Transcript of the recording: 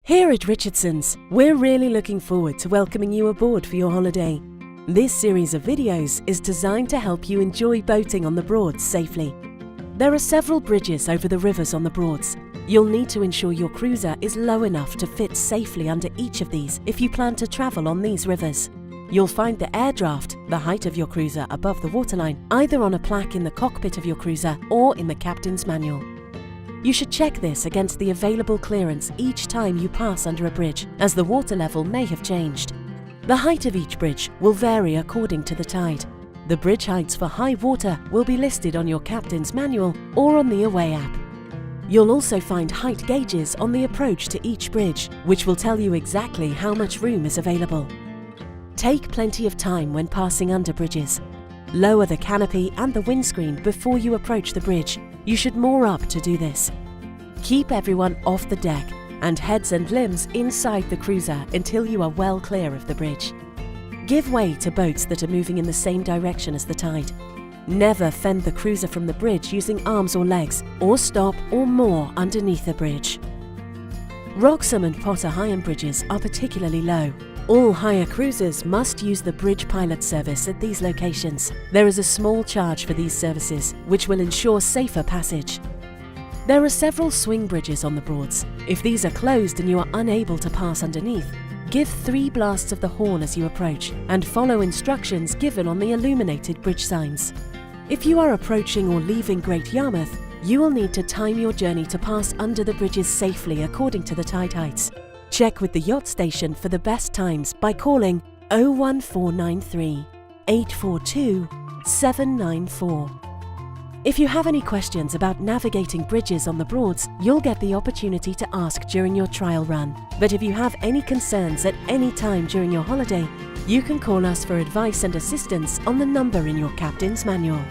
Here at Richardson's, we're really looking forward to welcoming you aboard for your holiday. This series of videos is designed to help you enjoy boating on the Broads safely. There are several bridges over the rivers on the Broads. You'll need to ensure your cruiser is low enough to fit safely under each of these if you plan to travel on these rivers. You'll find the Airdraft, the height of your cruiser above the waterline, either on a plaque in the cockpit of your cruiser or in the captain's manual. You should check this against the available clearance each time you pass under a bridge, as the water level may have changed. The height of each bridge will vary according to the tide. The bridge heights for high water will be listed on your captain's manual or on the Away app. You'll also find height gauges on the approach to each bridge, which will tell you exactly how much room is available. Take plenty of time when passing under bridges. Lower the canopy and the windscreen before you approach the bridge. You should moor up to do this. Keep everyone off the deck and heads and limbs inside the cruiser until you are well clear of the bridge. Give way to boats that are moving in the same direction as the tide. Never fend the cruiser from the bridge using arms or legs, or stop or moor underneath the bridge. Wroxham and Potter Heigham bridges are particularly low. All hire cruisers must use the bridge pilot service at these locations. There is a small charge for these services, which will ensure safer passage. There are several swing bridges on the Broads. If these are closed and you are unable to pass underneath, give 3 blasts of the horn as you approach and follow instructions given on the illuminated bridge signs. If you are approaching or leaving Great Yarmouth, you will need to time your journey to pass under the bridges safely according to the tide heights. Check with the yacht station for the best times by calling 01493 842 794. If you have any questions about navigating bridges on the Broads, you'll get the opportunity to ask during your trial run. But if you have any concerns at any time during your holiday, you can call us for advice and assistance on the number in your captain's manual.